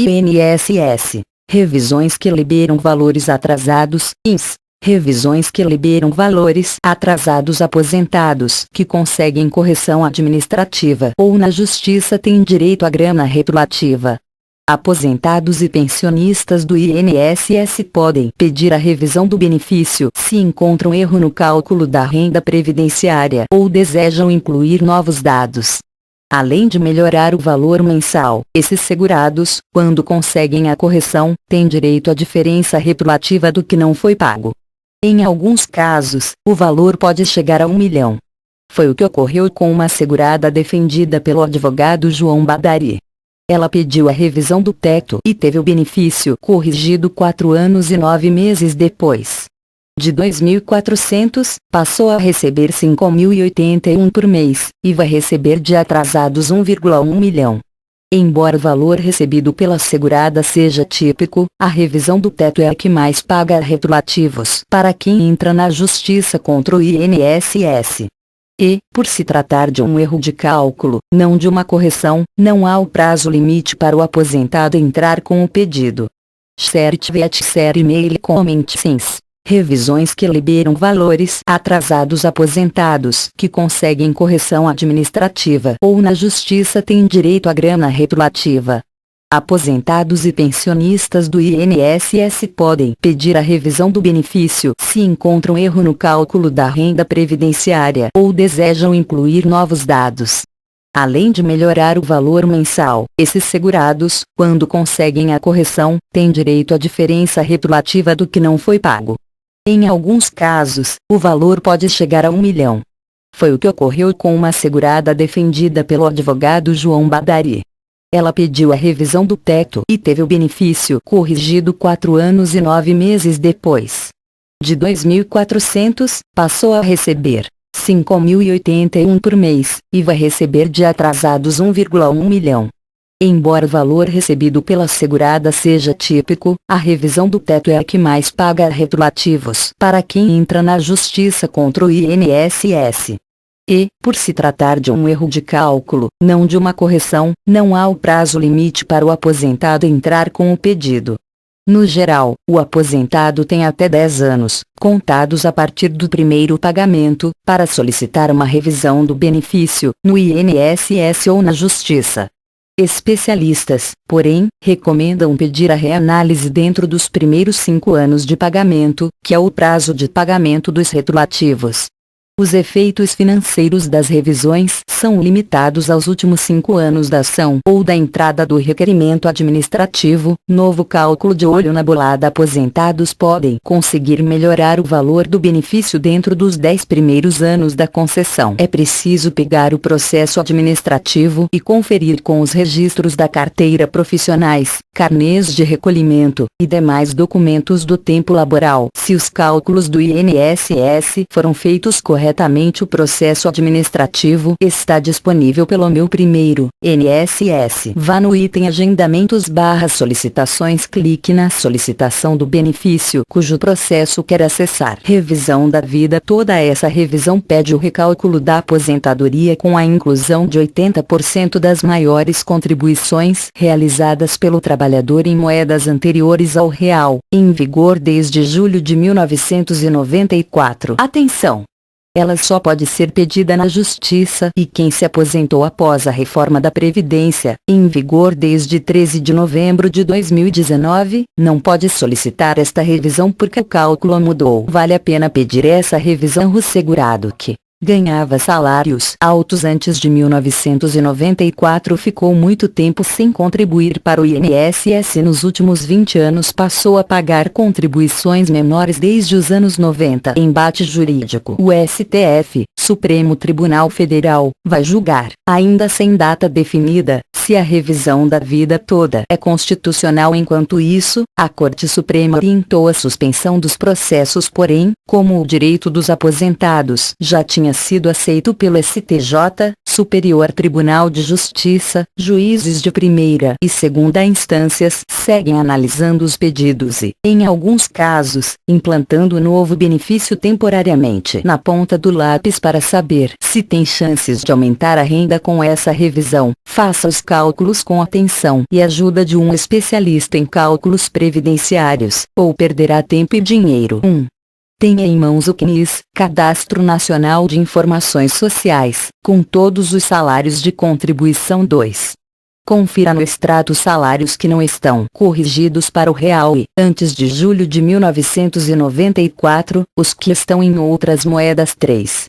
INSS. Revisões que liberam valores atrasados, INSS. Revisões que liberam valores atrasados aposentados que conseguem correção administrativa ou na justiça têm direito à grana retroativa. Aposentados e pensionistas do INSS podem pedir a revisão do benefício se encontram erro no cálculo da renda previdenciária ou desejam incluir novos dados. Além de melhorar o valor mensal, esses segurados, quando conseguem a correção, têm direito à diferença retroativa do que não foi pago. Em alguns casos, o valor pode chegar a R$ 1 milhão. Foi o que ocorreu com uma segurada defendida pelo advogado João Badari. Ela pediu a revisão do teto e teve o benefício corrigido 4 anos e 9 meses depois. De 2.400, passou a receber 5.081 por mês, e vai receber de atrasados 1,1 milhão. Embora o valor recebido pela segurada seja típico, a revisão do teto é a que mais paga retroativos para quem entra na justiça contra o INSS. E, por se tratar de um erro de cálculo, não de uma correção, não há o prazo limite para o aposentado entrar com o pedido. Certificat e-mail comment since. Revisões que liberam valores atrasados aposentados que conseguem correção administrativa ou na justiça têm direito à grana retroativa. Aposentados e pensionistas do INSS podem pedir a revisão do benefício se encontram erro no cálculo da renda previdenciária ou desejam incluir novos dados. Além de melhorar o valor mensal, esses segurados, quando conseguem a correção, têm direito à diferença retroativa do que não foi pago. Em alguns casos, o valor pode chegar a R$ 1 milhão. Foi o que ocorreu com uma segurada defendida pelo advogado João Badari. Ela pediu a revisão do teto e teve o benefício corrigido 4 anos e 9 meses depois. De 2.400, passou a receber 5.081 por mês, e vai receber de atrasados 1,1 milhão. Embora o valor recebido pela segurada seja típico, a revisão do teto é a que mais paga retroativos para quem entra na justiça contra o INSS. E, por se tratar de um erro de cálculo, não de uma correção, não há o prazo limite para o aposentado entrar com o pedido. No geral, o aposentado tem até 10 anos, contados a partir do primeiro pagamento, para solicitar uma revisão do benefício, no INSS ou na Justiça. Especialistas, porém, recomendam pedir a reanálise dentro dos primeiros 5 anos de pagamento, que é o prazo de pagamento dos retroativos. Os efeitos financeiros das revisões são limitados aos últimos 5 anos da ação ou da entrada do requerimento administrativo. Novo cálculo de olho na bolada. Aposentados podem conseguir melhorar o valor do benefício dentro dos 10 primeiros anos da concessão. É preciso pegar o processo administrativo e conferir com os registros da carteira profissionais, carnês de recolhimento e demais documentos do tempo laboral. Se os cálculos do INSS foram feitos corretamente, o processo administrativo está disponível pelo Meu Primeiro, INSS. Vá no item Agendamentos/Solicitações, clique na solicitação do benefício cujo processo quer acessar. Revisão da vida. Toda essa revisão pede o recálculo da aposentadoria com a inclusão de 80% das maiores contribuições realizadas pelo trabalhador em moedas anteriores ao real, em vigor desde julho de 1994. Atenção! Ela só pode ser pedida na Justiça e quem se aposentou após a reforma da Previdência, em vigor desde 13 de novembro de 2019, não pode solicitar esta revisão porque o cálculo mudou. Vale a pena pedir essa revisão. O segurado que ganhava salários altos antes de 1994 ficou muito tempo sem contribuir para o INSS. Nos últimos 20 anos passou a pagar contribuições menores desde os anos 90. Embate jurídico. O STF, Supremo Tribunal Federal, vai julgar, ainda sem data definida, se a revisão da vida toda é constitucional. Enquanto isso, a Corte Suprema orientou a suspensão dos processos. Porém, como o direito dos aposentados já tinha sido aceito pelo STJ, Superior Tribunal de Justiça, juízes de primeira e segunda instâncias seguem analisando os pedidos e, em alguns casos, implantando o novo benefício temporariamente na ponta do lápis para saber se tem chances de aumentar a renda com essa revisão. Faça os cálculos com atenção e ajuda de um especialista em cálculos previdenciários, ou perderá tempo e dinheiro. 1. Tenha em mãos o CNIS, Cadastro Nacional de Informações Sociais, com todos os salários de contribuição. 2. Confira no extrato os salários que não estão corrigidos para o real e, antes de julho de 1994, os que estão em outras moedas. 3.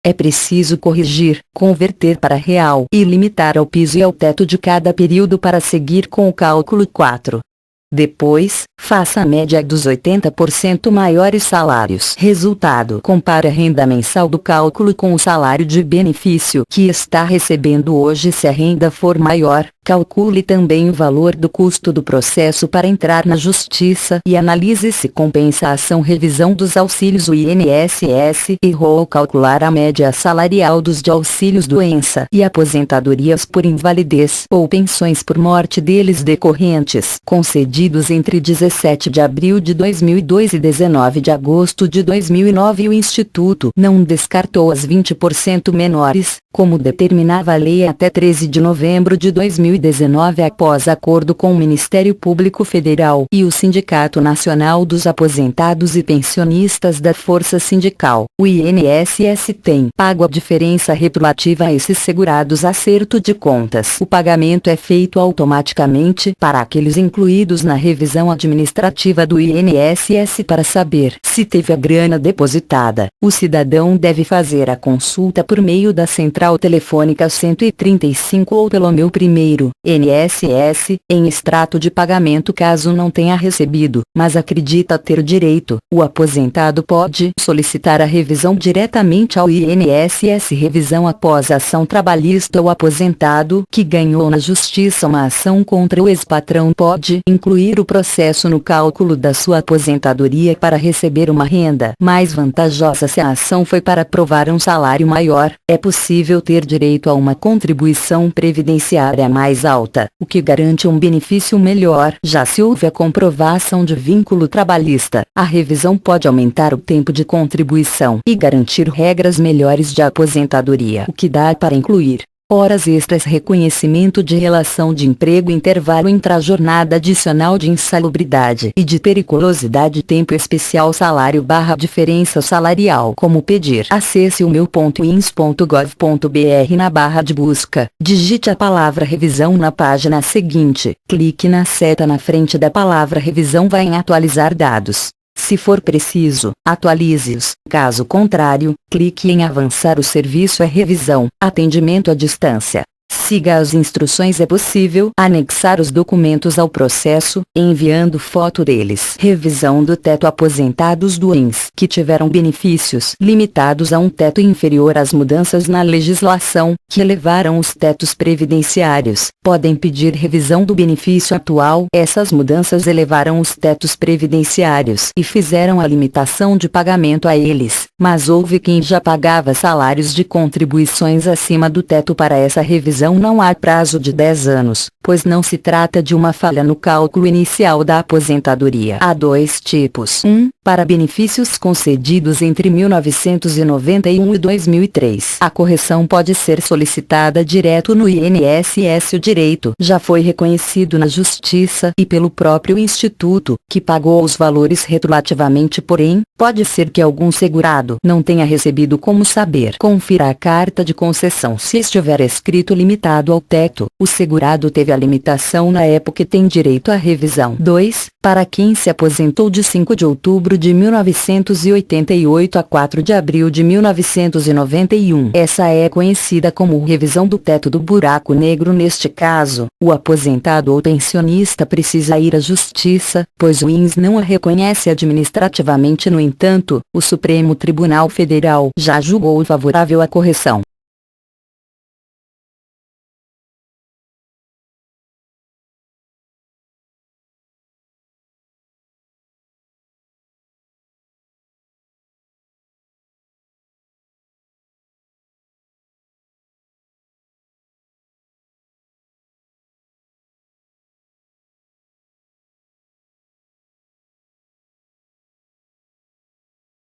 É preciso corrigir, converter para real e limitar ao piso e ao teto de cada período para seguir com o cálculo. 4. Depois, faça a média dos 80% maiores salários. Resultado: compare a renda mensal do cálculo com o salário de benefício que está recebendo hoje. Se a renda for maior, calcule também o valor do custo do processo para entrar na justiça e analise se compensa a ação. Revisão dos auxílios. O INSS errou ao calcular a média salarial dos de auxílios-doença e aposentadorias por invalidez ou pensões por morte deles decorrentes, concedidos entre 17 de abril de 2002 e 19 de agosto de 2009. O Instituto não descartou as 20% menores, como determinava a lei, até 13 de novembro de 2019, após acordo com o Ministério Público Federal e o Sindicato Nacional dos Aposentados e Pensionistas da Força Sindical. O INSS tem pago a diferença relativa a esses segurados. Acerto de contas. O pagamento é feito automaticamente para aqueles incluídos na revisão administrativa do INSS. Para saber se teve a grana depositada, o cidadão deve fazer a consulta por meio da Central Telefônica 135 ou pelo Meu Primeiro, INSS, em extrato de pagamento. Caso não tenha recebido, mas acredita ter direito, o aposentado pode solicitar a revisão diretamente ao INSS. Revisão após a ação trabalhista. O aposentado que ganhou na justiça uma ação contra o ex-patrão pode incluir o processo no cálculo da sua aposentadoria para receber uma renda mais vantajosa. Se a ação foi para provar um salário maior, é possível ter direito a uma contribuição previdenciária mais alta, o que garante um benefício melhor. Já se houve a comprovação de vínculo trabalhista, a revisão pode aumentar o tempo de contribuição e garantir regras melhores de aposentadoria, o que dá para incluir horas extras, reconhecimento de relação de emprego, intervalo intra-jornada, adicional de insalubridade e de periculosidade, tempo especial, salário / diferença salarial. Como pedir? Acesse o meu.ins.gov.br. Na barra de busca, digite a palavra revisão. Na página seguinte, clique na seta na frente da palavra revisão. Vai em atualizar dados. Se for preciso, atualize-os. Caso contrário, clique em avançar. O serviço é revisão, atendimento à distância. Siga as instruções. É possível anexar os documentos ao processo, enviando foto deles. Revisão do teto. Aposentados do INSS que tiveram benefícios limitados a um teto inferior. As mudanças na legislação, que elevaram os tetos previdenciários, podem pedir revisão do benefício atual. Essas mudanças elevaram os tetos previdenciários e fizeram a limitação de pagamento a eles, mas houve quem já pagava salários de contribuições acima do teto. Para essa revisão não há prazo de 10 anos, pois não se trata de uma falha no cálculo inicial da aposentadoria. Há dois tipos. 1. Para benefícios concedidos entre 1991 e 2003. A correção pode ser solicitada direto no INSS. O direito já foi reconhecido na Justiça e pelo próprio Instituto, que pagou os valores retroativamente. Porém, pode ser que algum segurado não tenha recebido. Como saber? Confira a carta de concessão. Se estiver escrito limitado ao teto, o segurado teve a limitação na época e tem direito à revisão. 2. Para quem se aposentou de 5 de outubro de 1988 a 4 de abril de 1991. Essa é conhecida como revisão do teto do buraco negro. Neste caso, o aposentado ou pensionista precisa ir à Justiça, pois o INSS não a reconhece administrativamente. No entanto, o Supremo Tribunal Federal já julgou favorável à correção.